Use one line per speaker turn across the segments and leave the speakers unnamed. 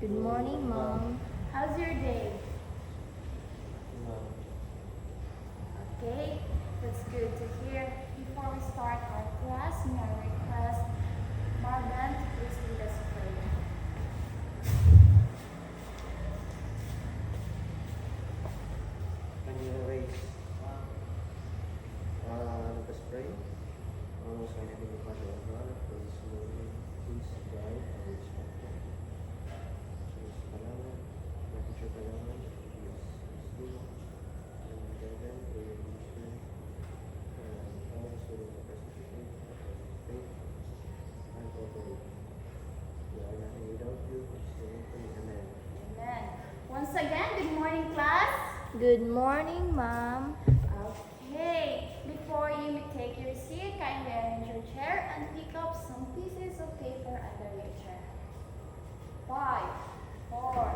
Good morning, Mom.
How's your day? Okay, that's good to hear. Before we start our class, may I request Marvin to please lead us in prayer.
Can you raise? Let us pray. Most High Heavenly Father of God, for this morning, please guide our instruction. Please palawan, natin siya palawan, please wisdom, and guidance for your ministry, and also the participation of faith and authority. We are nothing without you, Amen.
Amen. Once again, good morning, class.
Good morning, Mom.
Okay, before you take your seat, kindly arrange your chair and pick up some pieces of paper under your chair. 5, 4,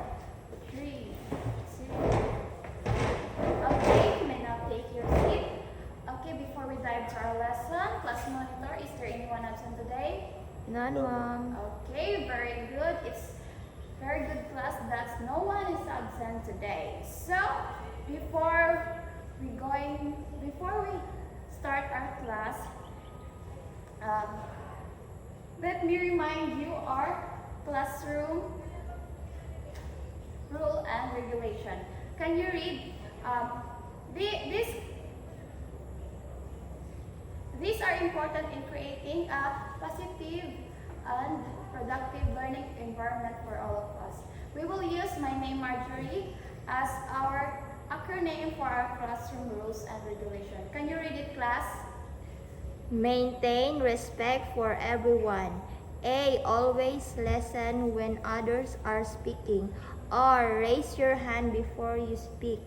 3, 2. Okay, you may now take your seat. Okay, before we dive to our lesson, class monitor, is there anyone absent today?
None,
No.
Mom.
Okay, very good. It's very good class that no one is absent today. So, before we start our class, let me remind you our classroom rule and regulation. Can you read this? These are important in creating a positive and productive learning environment for all of us. We will use my name Marjorie as our acronym for our classroom rules and regulation. Can you read it, class?
Maintain respect for everyone. A. Always listen when others are speaking. R. Raise your hand before you speak.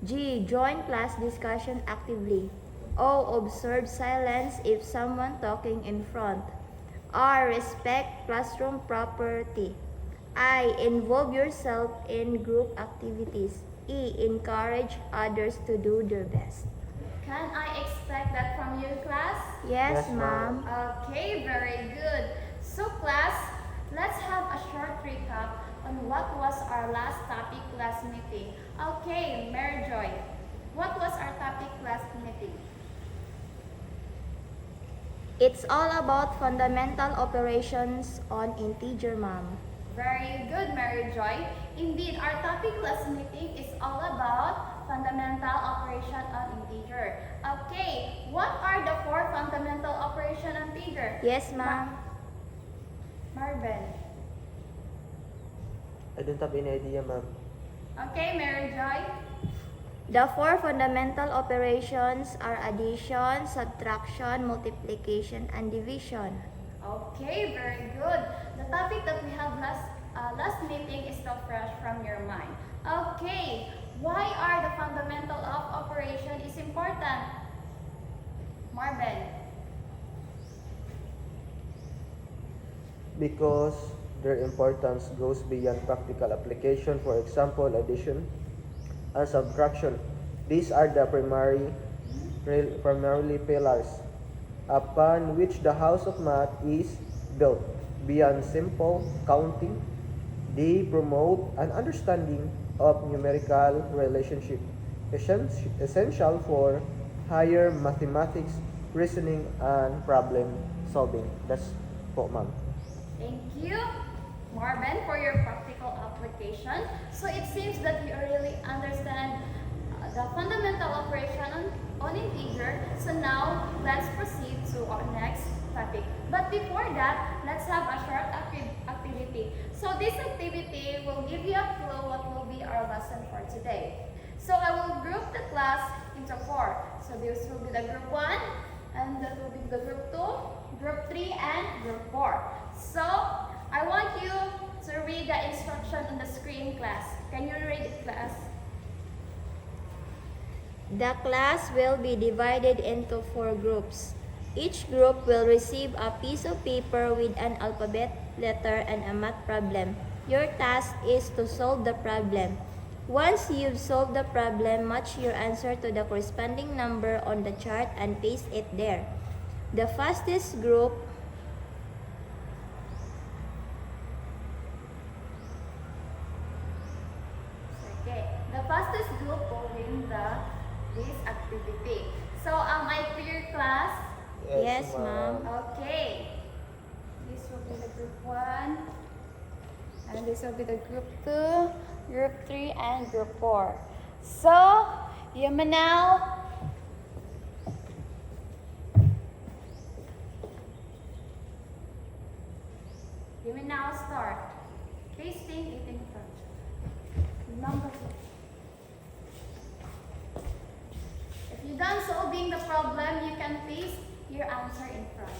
G. Join class discussion actively. O. Observe silence if someone talking in front. R. Respect classroom property. I. Involve yourself in group activities. E. Encourage others to do their best.
Can I expect that from you, class?
Yes,
Yes, Ma'am.
Mom.
Okay, very good. So, class, let's have a short recap on what was our last topic class meeting. Okay, Mary Joy, what was our topic class meeting?
It's all about fundamental operations on integer, Mom.
Very good, Mary Joy. Indeed, our topic class meeting is all about fundamental operation on integer. Okay, what are the 4 fundamental operation on integer?
Yes, Ma'am.
Marvin.
I don't have any idea, ma'am.
Okay, Mary Joy.
The 4 fundamental operations are addition, subtraction, multiplication, and division.
Okay, very good. The topic that we have last meeting is still fresh from your mind. Okay, why are the fundamental of operation is important? Marvin.
Because their importance goes beyond practical application. For example, addition and subtraction. These are the primarily pillars upon which the house of math is built. Beyond simple counting, they promote an understanding of numerical relationship, essential for higher mathematics, reasoning, and problem solving. That's po, ma'am.
Thank you, Marvin, for your practical application. So it seems that you really understand the fundamental operation on integer. So now, let's proceed to our next topic. But before that, let's have a short activity. So this activity will give you a clue what will be our lesson for today. So I will group the class into 4. So this will be the group 1, and that will be the group 2, group 3, and group 4. So, I want you to read the instruction on the screen, class. Can you read it, class?
The class will be divided into 4 groups. Each group will receive a piece of paper with an alphabet, letter, and a math problem. Your task is to solve the problem. Once you've solved the problem, match your answer to the corresponding number on the chart and paste it there. The fastest group
activity. So am I clear, class?
Yes, ma'am.
Okay. This will be the group 1. And this will be the group 2, group 3, and group 4. So, you may now start. Tasting eating first. Number 2. If you're done solving the problem, you can paste your answer in front.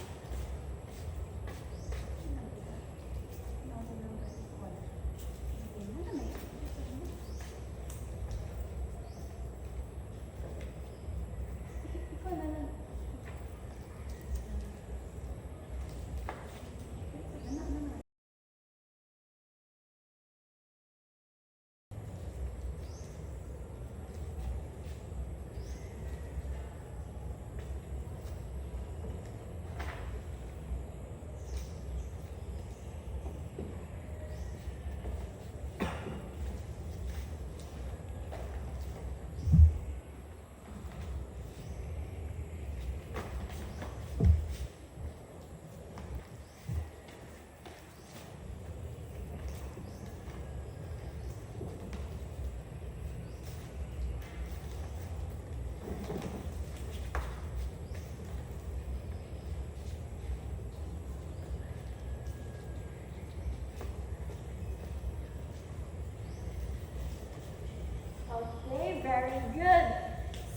Okay, very good.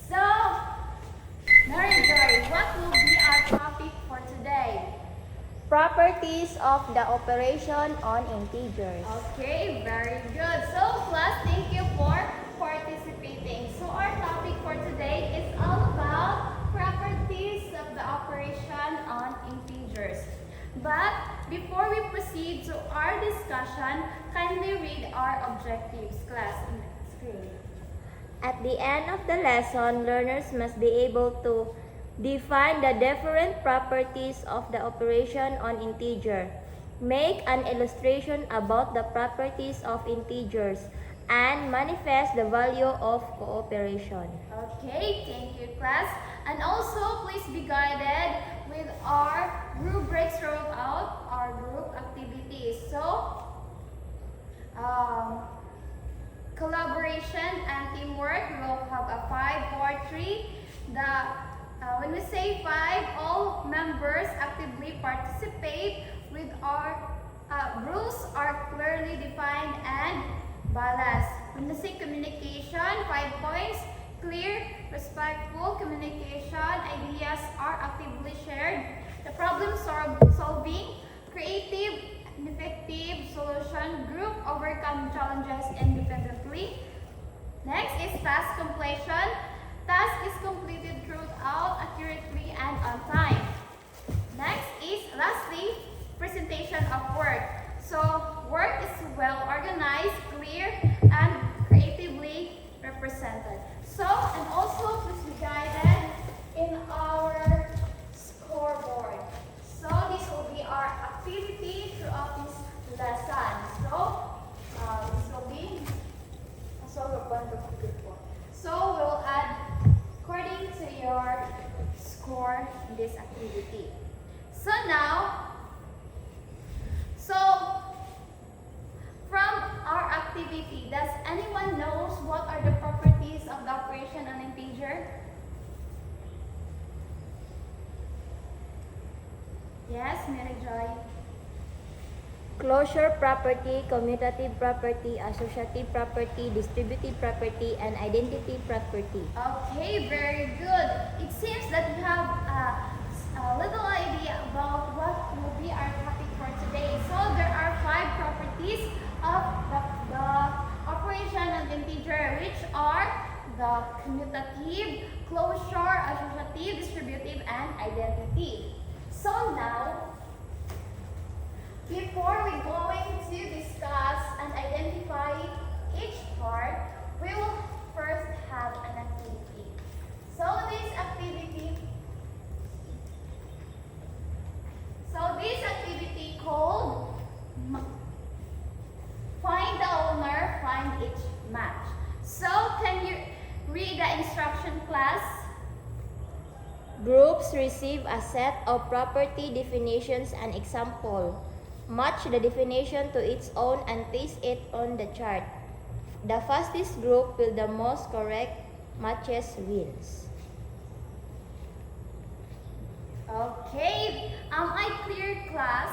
So, Mary Joy, what will be our topic for today?
Properties of the operation on integers.
Okay, very good. So, class, thank you for participating. So, our topic for today is all about properties of the operation on integers. But before we proceed to our discussion, kindly read our objectives, class, in the screen.
At the end of the lesson, learners must be able to define the different properties of the operation on integer, make an illustration about the properties of integers, and manifest the value of cooperation.
Okay, thank you, class. And also, please be guided with our rubrics throughout our group activities. So, collaboration and teamwork, we will have a 5-4-3. When we say 5, all members actively participate with our rules are clearly defined and balanced. When we say communication, 5 points, clear, respectful communication, ideas are actively shared. The problem solving, creative and effective solution, group overcome challenges independently. Next is task completion. Task is completed throughout accurately and on time. Next is lastly, presentation of work. So work is well organized, clear, and creatively represented. So, and also please be guided in our scoreboard. So this will be our activity throughout this lesson. So this will be so we'll add according to your score in this activity. So now, from our activity, does anyone knows what are the properties of the operation on integer? Yes, Mary Joy.
Closure property, commutative property, associative property, distributive property, and identity property.
Okay, very good. It seems that you have a little idea about what will be our topic for today. So there are 5 properties of the operation on integer, which are the commutative, closure, associative, distributive, and identity. So now, before we going to discuss and identify each part, we will first have an activity. So this activity called find the owner, find each match. So can you read the instruction, class?
Groups receive a set of property definitions and example. Match the definition to its own and paste it on the chart. The fastest group with the most correct matches wins.
Okay, am I clear, class?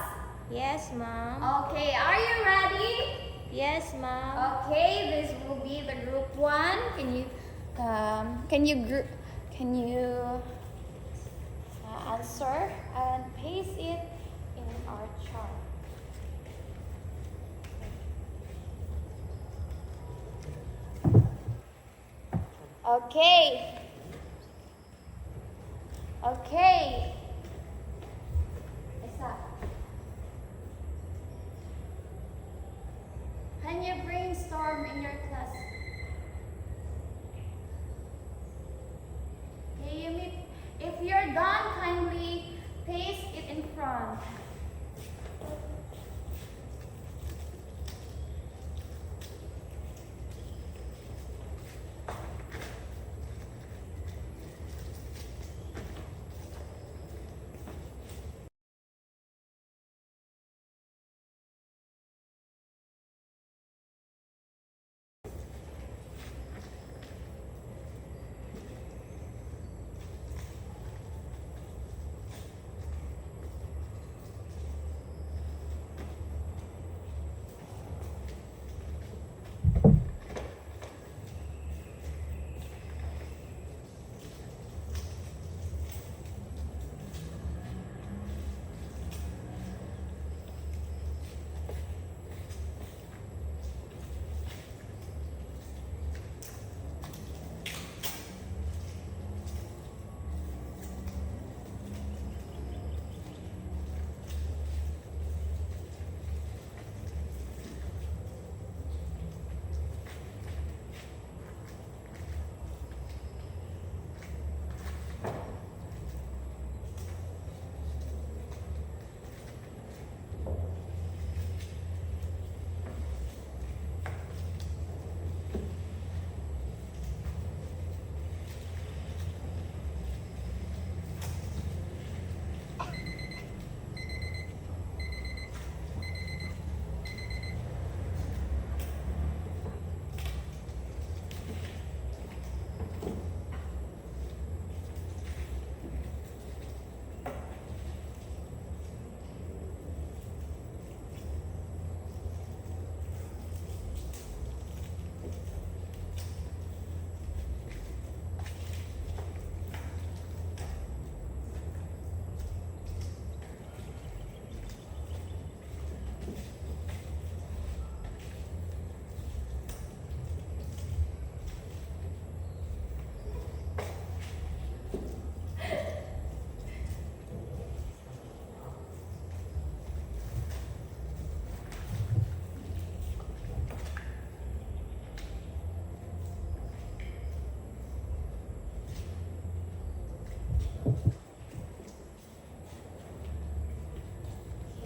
Yes, ma'am.
Okay, are you ready?
Yes, ma'am.
Okay, this will be the group 1. Can you answer and paste it in our chart? Okay. Okay. Isa. Can you brainstorm in your class? If you're done, kindly paste it in front.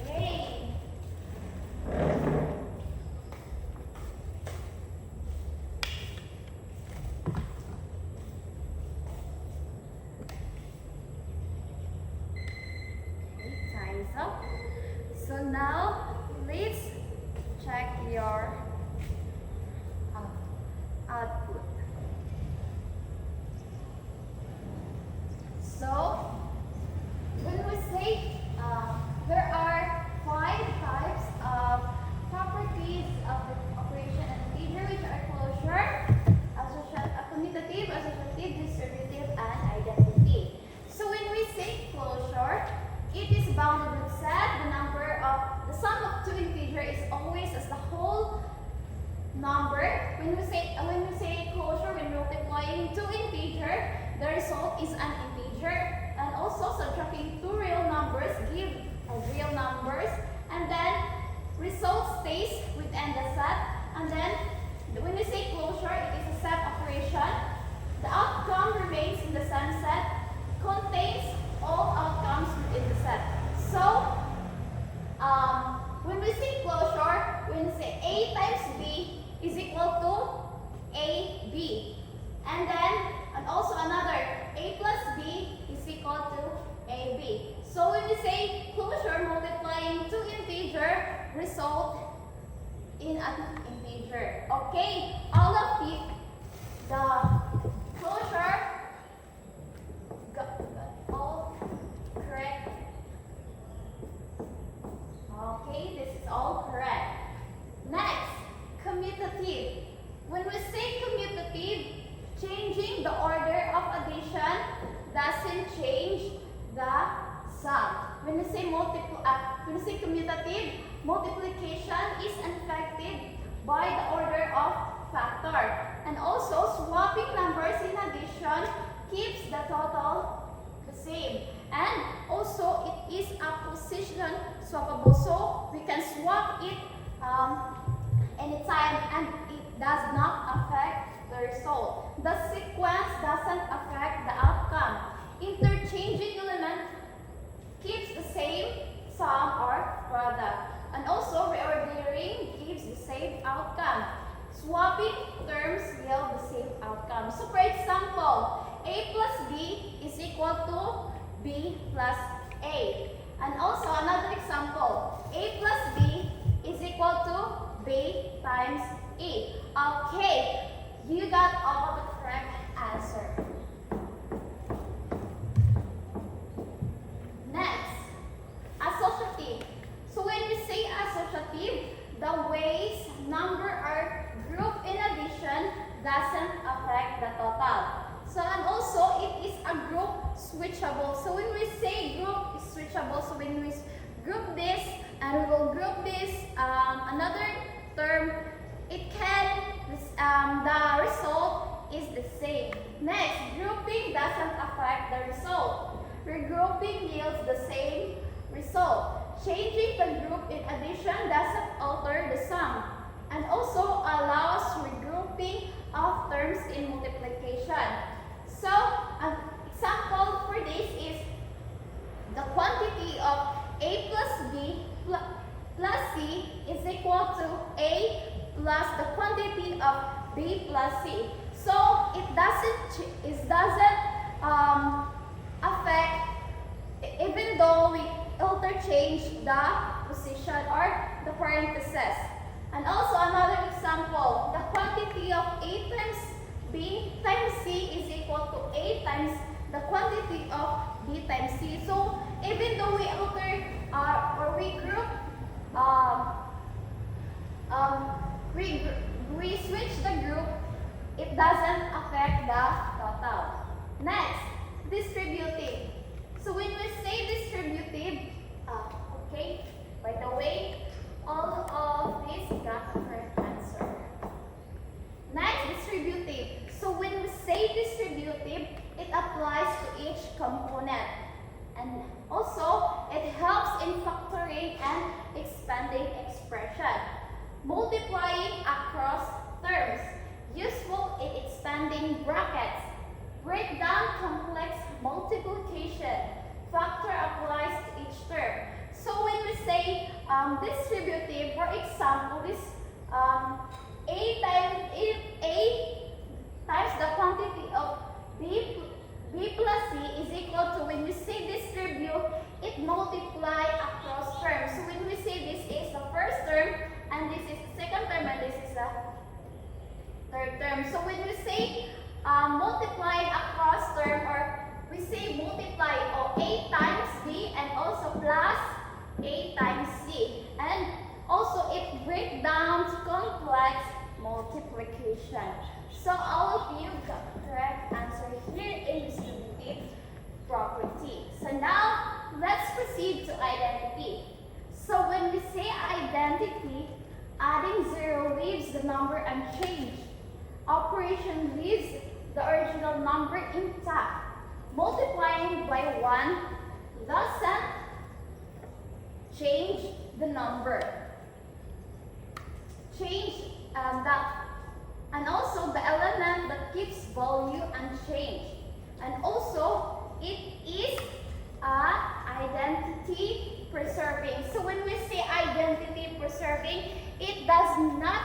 Okay. Time's up. So now let's check your output. So when we say there are 5 types of properties of the operation and integer, which are closure, commutative, associative, distributive, and identity. So when we say closure, it is bounded with set. The sum of 2 integers is always as the whole number. When we say closure, when multiplying 2 integer, the result is an integer. And also subtracting 2 real numbers give real numbers. And then result stays within the set. And then when we say closure, it is a set operation. The outcome remains in the same set, contains all outcomes within the set. So when we say closure, when we say A times B is equal to AB. And also another A plus B is equal result in an integer. Okay, all of you, the closure got all correct. Okay, this is all correct. Next, commutative. When we say commutative, changing the order of addition doesn't change the sum. When we say commutative, multiplication is affected by the order of factor. And also, swapping numbers in addition keeps the total the same. And also, it is a position swappable, so we can swap it anytime and it does not affect the result. The sequence doesn't affect the outcome. Interchanging element keeps the same sum or product. And also, reordering gives the same outcome. Swapping terms yield the same outcome. So, for example, A plus B is equal to B plus A. And also, another example, A plus B is equal to B times E. Okay, you got all the correct answer. Next, associative. So when we say associative, the ways number are grouped in addition doesn't affect the total. So and also it is a group switchable. So when we say group is switchable, so when we group this and we will group this another term, it can the result is the same. Next, grouping doesn't affect the result. Regrouping yields the same result. Changing the group in addition doesn't alter the sum and also allows regrouping of terms in multiplication. So, an example for this is the quantity of A plus B plus C is equal to A plus the quantity of B plus C. So, it doesn't affect, even though we interchange the position or the parentheses. And also another example, the quantity of A times B times C is equal to A times the quantity of B times C. So even though we alter or we group, we switch the group, it doesn't affect the total. Next, distributive. So when we say distributive, okay, by the way, all of this got the correct answer. Next, distributive. So when we say distributive, it applies to each component. And also, it helps in factoring and expanding expression. Multiplying across terms. Useful in expanding brackets. Break down complex multiplication. Factor applies to each term. So when we say distributive, for example, this A times the quantity of B plus C is equal to, when we say distribute, it multiply across terms. So when we say this is the first term, and this is the second term, and this is the third term. So when we say multiplying across term, or we say multiply of A times B and also plus A times C. And also it breaks down to complex multiplication. So all of you got the correct answer here in distributive property. So now let's proceed to identity. So when we say identity, adding 0 leaves the number unchanged. Operation leaves the original number intact. Multiplying by 1 doesn't change the number. Change that. And also the element that keeps value unchanged. And also it is identity preserving. So when we say identity preserving, it does not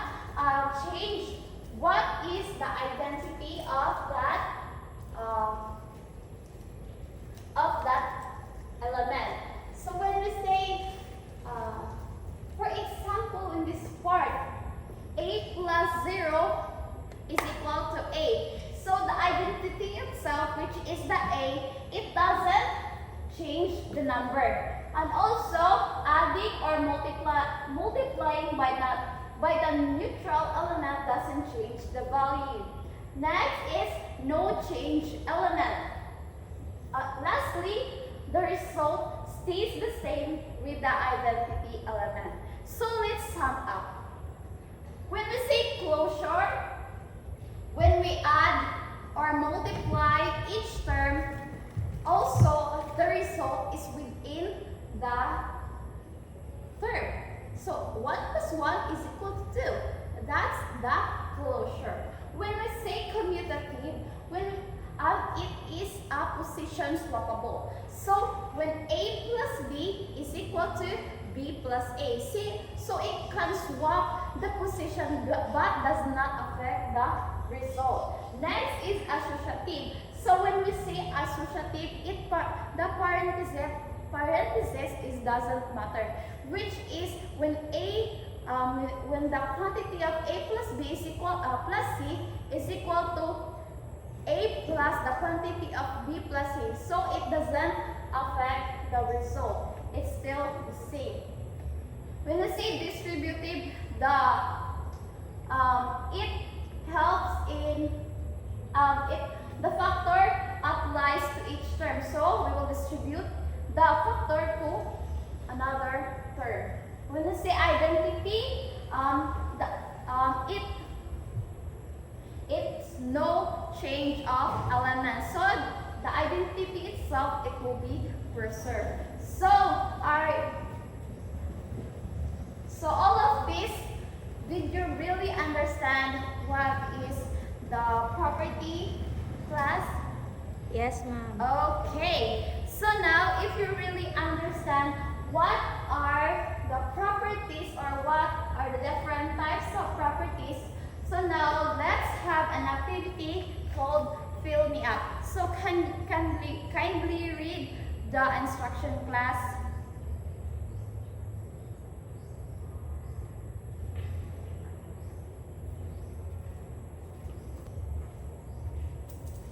change what is the identity of that element. So when we say, for example, number. And also, adding or multiplying by the neutral element doesn't change the value. Next is no change element. Lastly, the result stays the same with the identity element. So let's sum up. When we say closure, when we add or multiply each term, also the result is within the term. So 1 plus 1 is equal to 2. That's the closure. When we say commutative, it is a position swappable. So when A plus B is equal to B plus A. See, so it can swap the position but does not affect the result. Next is associative. So when we say associative, the parenthesis is doesn't matter, which is when when the quantity of A plus B is equal plus C is equal to A plus the quantity of B plus C. So it doesn't affect the result. It's still the same. When we say distributive, it helps in the factor applies to each term. So we will distribute the factor to another term. When we say identity, it's no change of elements. So the identity itself, it will be preserved. So all of this, did you really understand what is the property class?
Yes, ma'am.
Okay. So now if you really understand what are the properties or what are the different types of properties, so now let's have an activity called Fill Me Up. So kindly read the instruction class.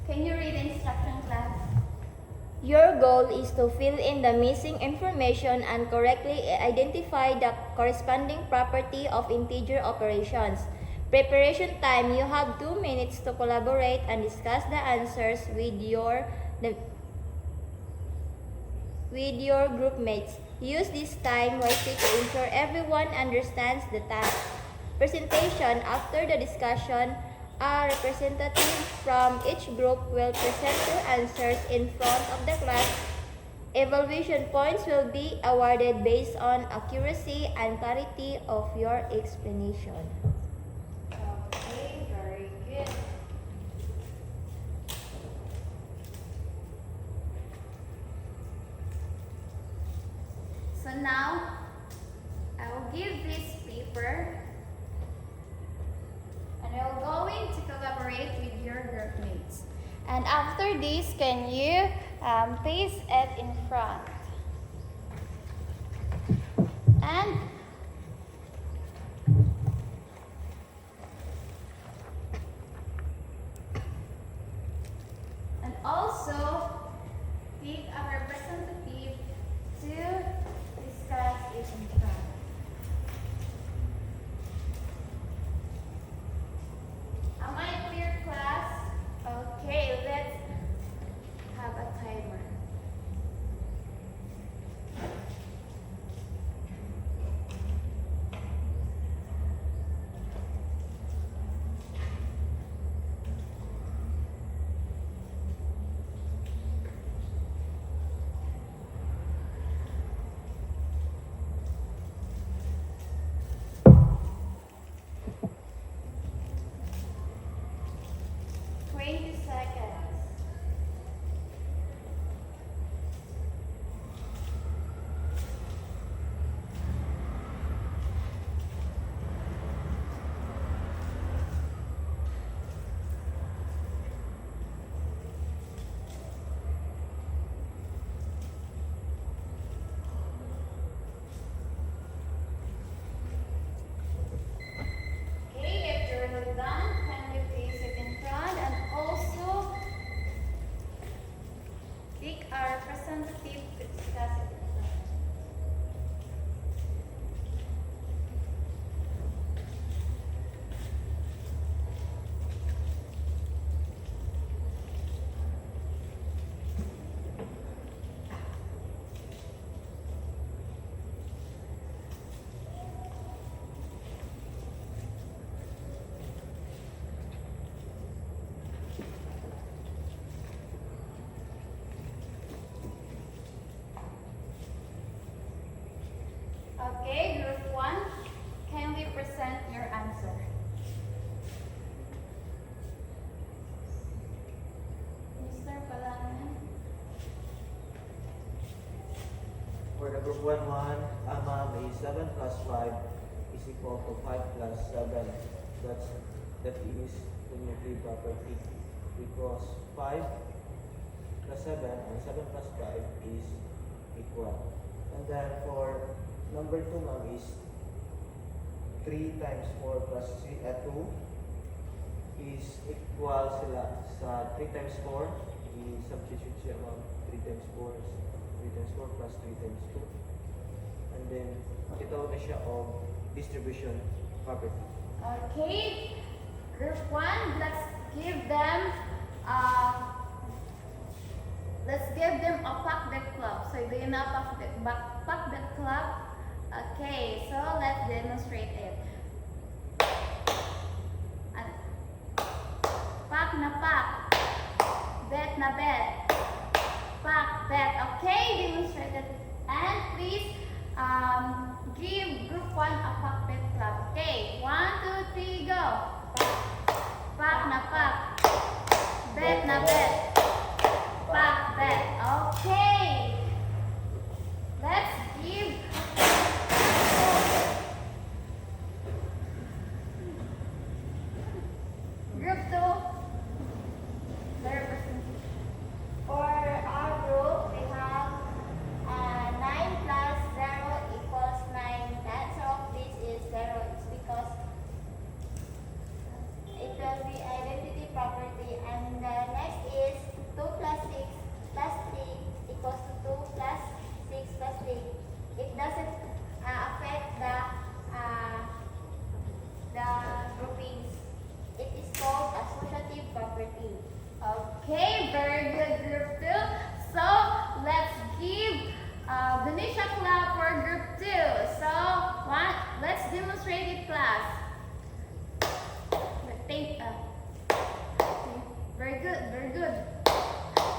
Can you read the instruction class?
Your goal is to fill in the missing information and correctly identify the corresponding property of integer operations. Preparation time, you have 2 minutes to collaborate and discuss the answers with your group mates. Use this time wisely to ensure everyone understands the task. Presentation, after the discussion, a representative from each group will present their answers in front of the class. Evaluation points will be awarded based on accuracy and clarity of your explanation.
Okay, very good. So now, I will give this paper and you're going to collaborate with your group mates. And after this, can you paste it in front? And also pick a representative to discuss it in front. Am I clear, class? Okay, let's have a timer. Okay, group 1, kindly present your answer. Mr. Palanan.
For the group 1, ma'am, is 7 plus 5 is equal to 5 plus 7. That is cumulative property because 5 plus 7 and 7 plus 5 is equal. And then for number 2, ma'am, is 3 times 4 plus 2 is equal sila sa 3 times 4. I-substitute siya, ma'am. 3 times 4 is 3 times 4 plus 3 times 2. And then, itawag na siya of distribution property.
Okay, group 1, uh, let's give them a packed club. So do you know packed club? Okay, so let's demonstrate it. Pack na pack, bet na bet, pack bet. Okay, demonstrate it. And please give group 1 a pack bet club. Okay, 1, 2, 3, go. Pack na pack, bet na bet, pack bet. Okay, let's give group 2 their presentation.
For our group, we have 9 plus 0 equals 9. The answer of this is 0. It's because it will be identity property. And the next is 2 plus 6 plus 3 equals to 2 plus 6 plus 3. It doesn't affect the groupings. It is called associative property.
Okay, very good, group 2. So let's give Venetia clap for group 2. So let's demonstrate it, class. Very good, very good.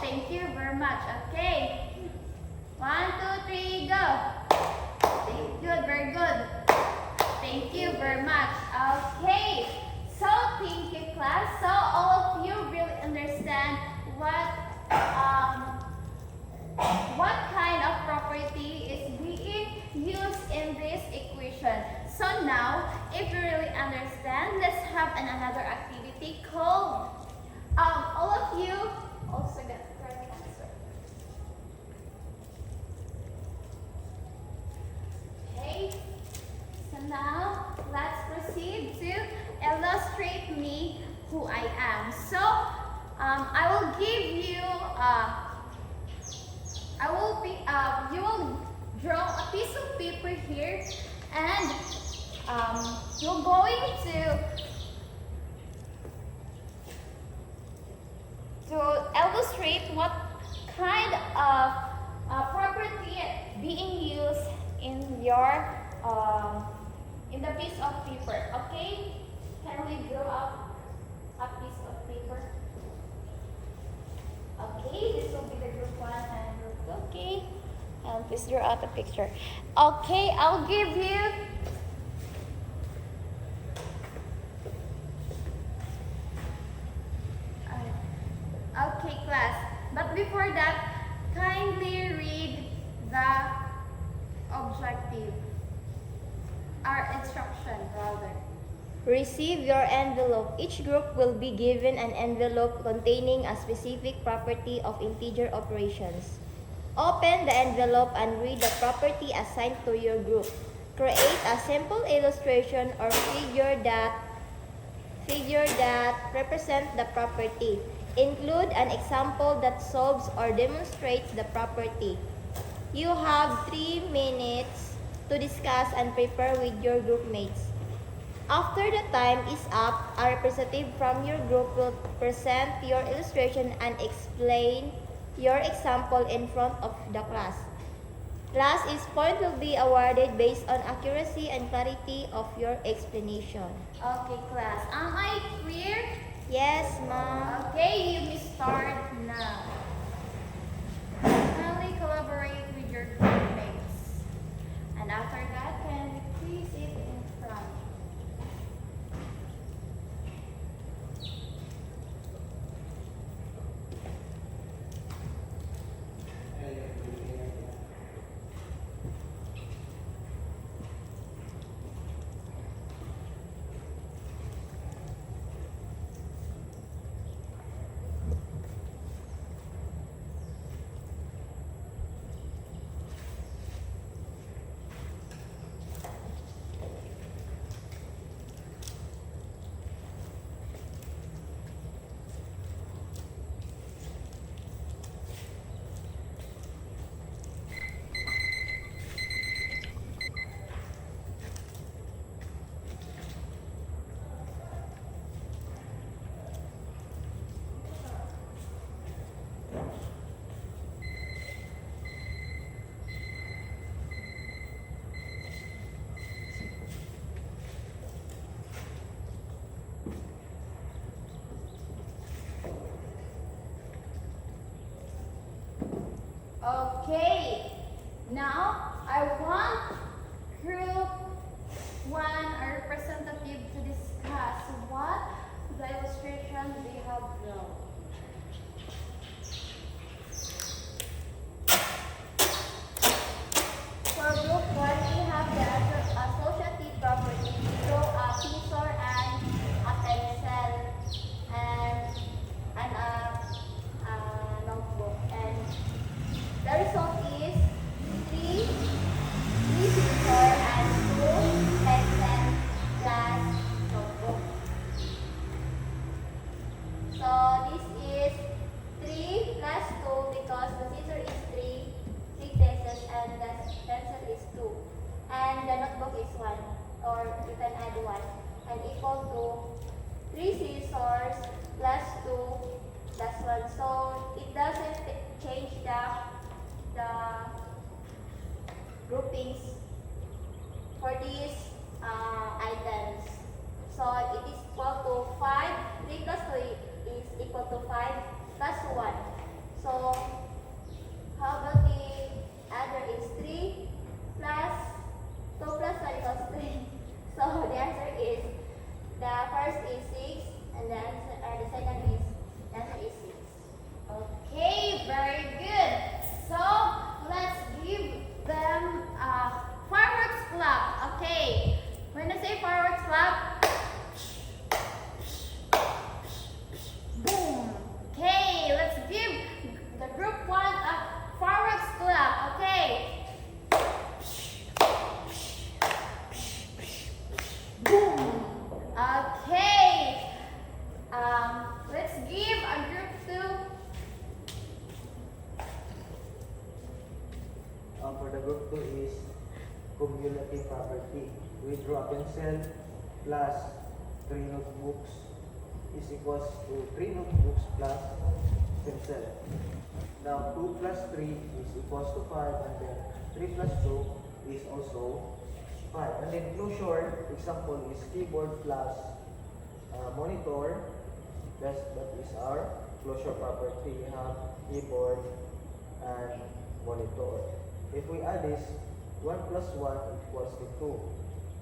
Thank you very much. Okay, 1, 2, 3, go. Good, very good. Thank you very much. Okay, so thank you, class. So all of you really understand what kind of property is being used in this equation. So now, if you really understand, let's have another activity called all of you also get the correct answer. Okay, so now let's proceed to illustrate me who I am. So I will give you you will draw a piece of paper here, and you're going to illustrate what kind of property being used in your in the piece of paper. Okay, can we draw up a piece of paper? Okay, this will be the group 1 and group 2. Okay, and please draw out a picture. Okay, I'll give you okay, class. But before that, kindly read the objective. Our instruction, rather.
Receive your envelope. Each group will be given an envelope containing a specific property of integer operations. Open the envelope and read the property assigned to your group. Create a simple illustration or figure that represents the property. Include an example that solves or demonstrates the property. You have 3 minutes to discuss and prepare with your group mates. After the time is up, a representative from your group will present your illustration and explain your example in front of the class. Class is point will be awarded based on accuracy and clarity of your explanation.
Okay, class. Am I clear?
Yes, ma'am.
Okay, you may start now. Kindly collaborate with your group mates. And after that, Now, I want group 1, a representative, to discuss what the illustration they have drawn.
For group 1, we have the associative property. Draw a scissor and a pencil and a notebook. And the result is 3 scissor and 2 pencil plus notebook. So this is 3 plus 2 because the scissor is 3 pieces and the pencil is 2. And the notebook is 1, or you can add 1, and equal to 3 scissors plus 2 plus 1. So it doesn't change the groupings for these items. So it is equal to 5. 3 plus 3 is equal to 5 plus 1. So how about the other is 3 plus 2 plus 1 equals 3. So the answer is, the first is 6 and the second is, the answer is 6.
Okay, very good. So let's give them a fireworks clap. Okay, when I say fireworks clap, boom. Okay, let's give the group 1 a fireworks clap. Okay. Boom. Okay. Let's give a group 2.
For the group 2 is cumulative property. We draw a pencil plus 3 notebooks is equals to 3 notebooks plus pencil. Now 2 plus 3 is equals to 5, and then 3 plus 2 is also 5. And then closure example is keyboard plus monitor. That is our closure property. We have keyboard and monitor. If we add this, 1 plus 1 equals to 2.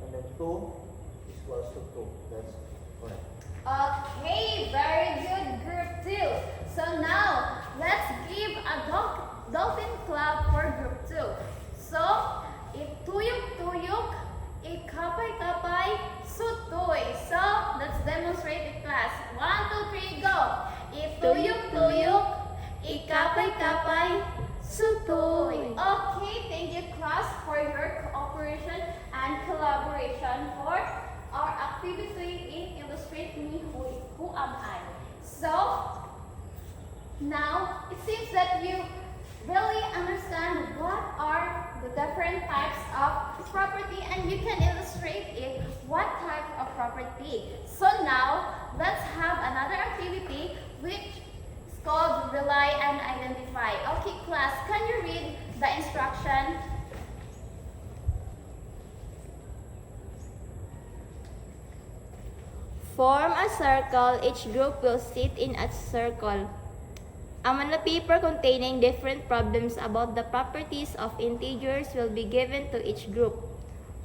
And then 2 equals to 2. That's correct.
Okay, very good, group 2. So now, let's give a dolphin clap for group 2. So, if tuyok-tuyok, ikapay-kapay, sutoy. So, let's demonstrate in class. 1, 2, 3, go! If tuyok-tuyok, ikapay-kapay, sutoy. Okay, thank you class for your cooperation and collaboration for our activity in Illustrate Me Who Am I. So, now it seems that you really understand what are the different types of property and you can illustrate it what type of property. So now, let's have another activity which is called Rely and Identify. Okay class, can you read the instruction?
Form a circle. Each group will sit in a circle. A manila paper containing different problems about the properties of integers will be given to each group.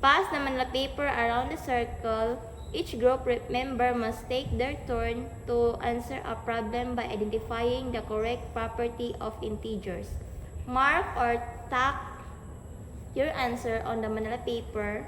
Pass the manila paper around the circle. Each group member must take their turn to answer a problem by identifying the correct property of integers. Mark or tack your answer on the manila paper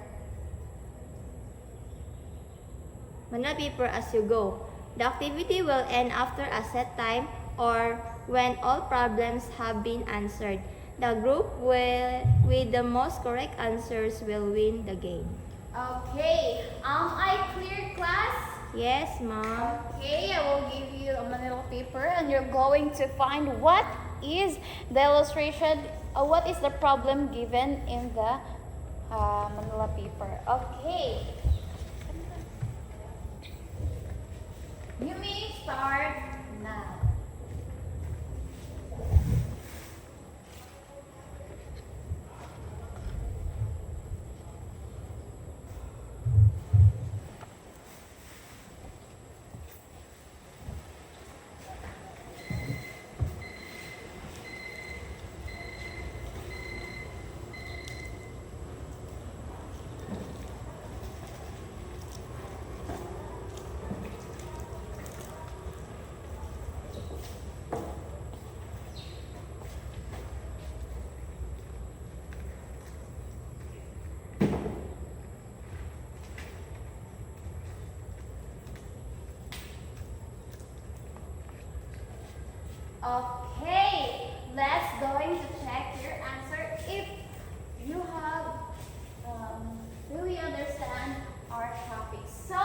as you go. The activity will end after a set time or when all problems have been answered. The group with the most correct answers will win the game.
Okay, I clear class?
Yes, Mom.
Okay, I will give you a manila paper and you're going to find what is the illustration, what is the problem given in the manila paper. Okay. You may start now. Okay, let's going to check your answer if you have really understand our topic. So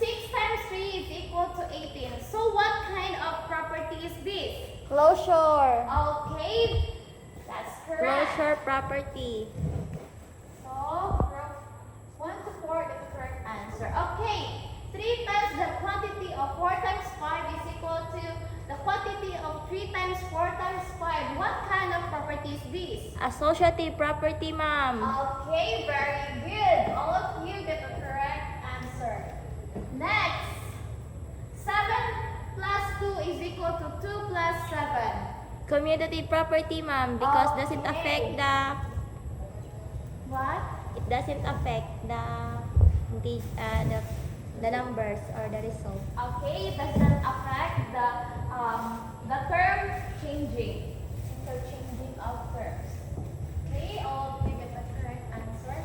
6 times 3 is equal to 18. So what kind of property is this?
Closure.
Okay, that's correct.
Closure property.
So from 1 to 4 is the correct answer. Okay, 3 times the quantity of 4 times 5 is equal to the quantity of 3 times 4 times 5. What kind of property is this?
Associative property, ma'am.
Okay, very good. All of you get the correct answer. Next, 7 plus 2 is equal to 2 plus 7.
Commutative property, ma'am, because doesn't
Okay.
affect the
What?
it doesn't affect the numbers or the result.
Okay, it doesn't affect the term changing, interchanging of terms. Okay, all of you get the correct answer.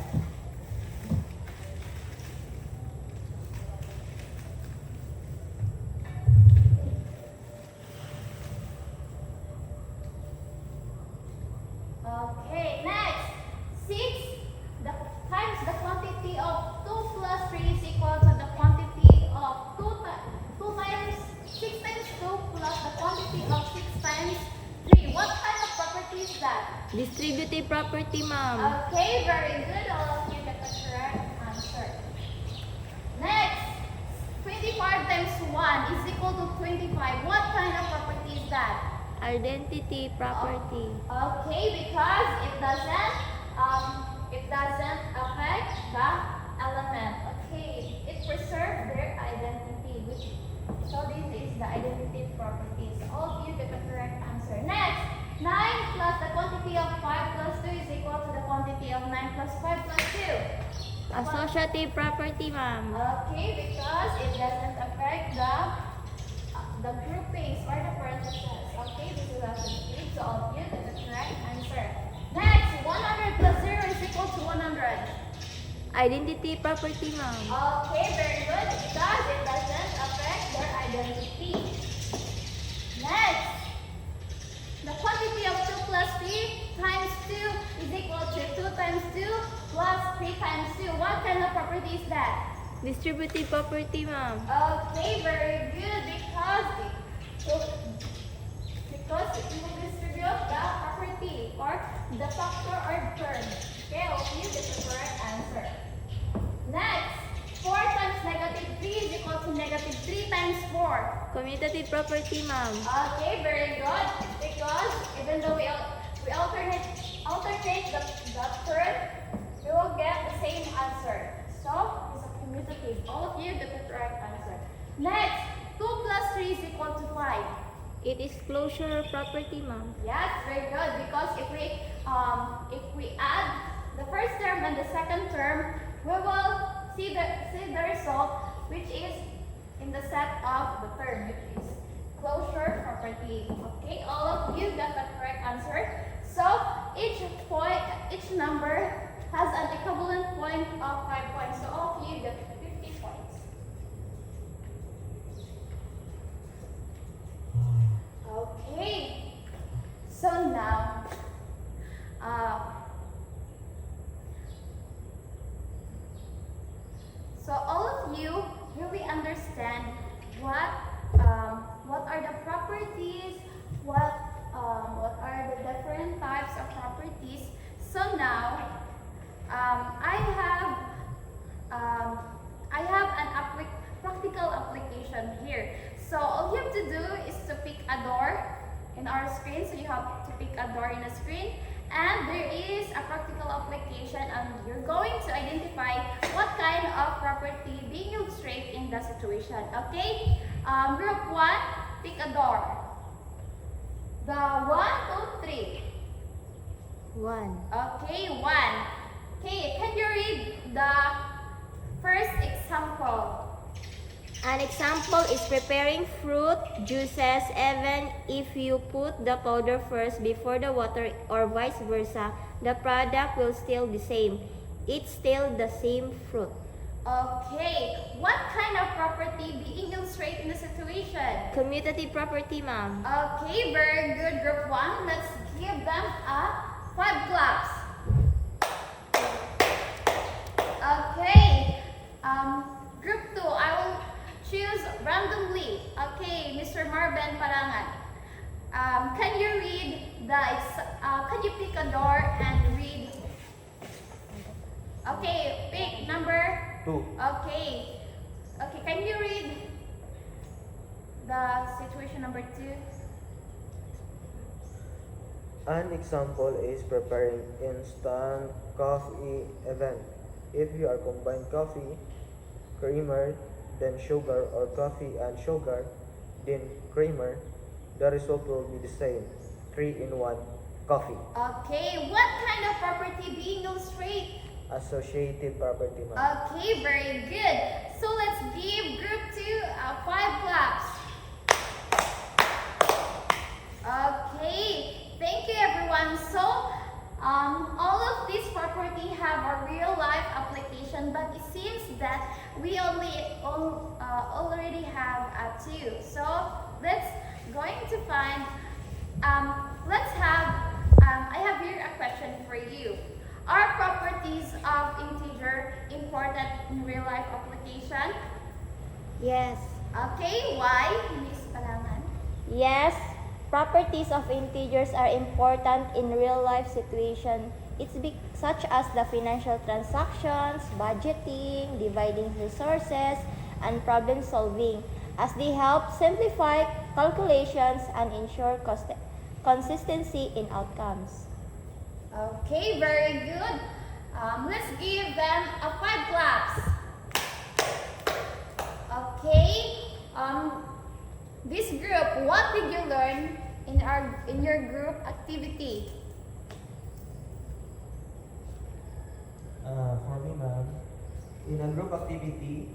Okay, next. 6 the, times the quantity of 2 plus 3 is equal to the quantity of 2 times 6 times 2 plus the quantity of 6 times 3. What kind of property is that?
Distributive property, ma'am.
Okay, very good. All of you get the correct answer. Next, 25 times 1 is equal to 25. What kind of property is that?
Identity property.
Okay, because it doesn't affect the element. Okay, it preserves their identity. So this is the identity properties. All of you get the correct answer. Next, 9 plus the quantity of 5 plus 2 is equal to the quantity of 9 plus 5 plus 2.
Associative property, ma'am.
Okay, because it doesn't affect the groupings or the parentheses. Okay, this is associative. So all of you get the correct answer. Next, 100 plus 0 is equal to 100.
Identity property, ma'am.
Okay, very good. Because it doesn't affect their identity. Next, the quantity of 2 plus 3 times 2 is equal to 2 times 2 plus 3 times 2. What kind of property is that?
Distributive property, ma'am.
Okay, very good. Because it will distribute the property or the factor or term. Okay, all of you get the correct answer. Next, 4 times negative 3 is equal to negative 3 times 4.
Commutative property, ma'am.
Okay, very good. Because even though we alternate the term, we will get the same answer. So it's a commutative. All of you get the correct answer. Next, 2 plus 3 is equal to 5.
It is closure property, ma'am.
Yes, very good. Because if we add the first term and the second term, we will see the result, which is in the set of the term, which is closure property. Okay, all of you got the correct answer. So each number has an equivalent point of 5 points. So all of you get 50 points. Okay. So now, so all of you really understand what are the properties, what are the different types of properties. So now, I have an practical application here. So all you have to do is to pick a door in our screen. So you have to pick a door in the screen, and there is a practical application, and you're going to identify what kind of property being illustrated in the situation. Okay? Group 1, pick a door. The 1, 2, 3.
1.
Okay, 1. Okay, can you read the first example?
An example is preparing fruit juices. Even if you put the powder first before the water or vice versa, the product will still the same. It's still the same fruit.
Okay, what kind of property being illustrated in the situation?
Commutative property, ma'am.
Okay, very good, group 1. Let's give them a 5 claps. Okay, group 2, I will choose randomly. Okay, Mr. Marvin Parangan. Can you read can you pick a door and read? Okay, pick number.
2.
Okay, can you read the situation number 2?
An example is preparing instant coffee event. If you are combined coffee, creamer, then sugar, or coffee and sugar, then creamer, the result will be the same. 3-in-1 coffee.
Okay, what kind of property being illustrated?
Associative property, ma'am.
Okay, very good. So let's give group 2 5 claps. Okay, thank you everyone. So all of these property have a real life application, but it seems that we already have 2. So let's going to find let's have I have here a question for you. Are properties of integer important in real life application?
Yes.
Okay, why, Miss Palangan?
Yes, properties of integers are important in real life situation. Such as the financial transactions, budgeting, dividing resources, and problem solving, as they help simplify calculations and ensure consistency in outcomes.
Okay, very good. Let's give them a 5 claps. Okay. This group, what did you learn in your group activity?
For me, ma'am, in a group activity,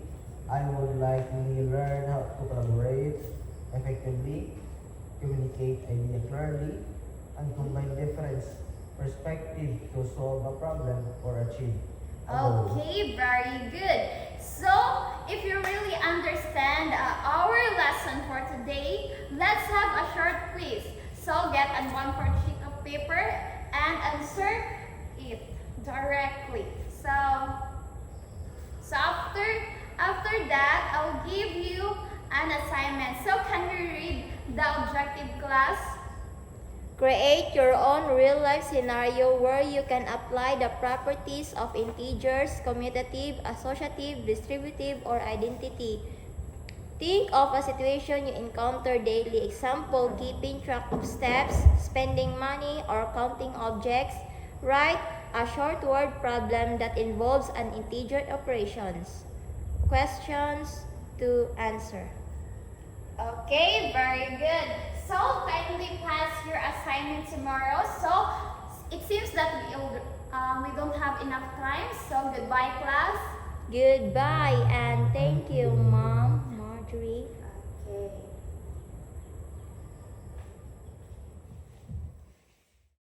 I would likely learn how to collaborate effectively, communicate ideas clearly, and combine different perspectives to solve a problem or achieve a goal.
Okay, very good. So, if you really understand our lesson for today, let's have a short quiz. So, get a 1/4 sheet of paper and answer it directly. So after that, I'll give you an assignment. So, can you read the objective class?
Create your own real-life scenario where you can apply the properties of integers, commutative, associative, distributive, or identity. Think of a situation you encounter daily. Example, keeping track of steps, spending money, or counting objects. Write a short word problem that involves an integer operations. Questions to answer.
Okay, very good. So, kindly pass your assignment tomorrow. So, it seems that we don't have enough time. So, goodbye, class.
Goodbye and thank you, Mom.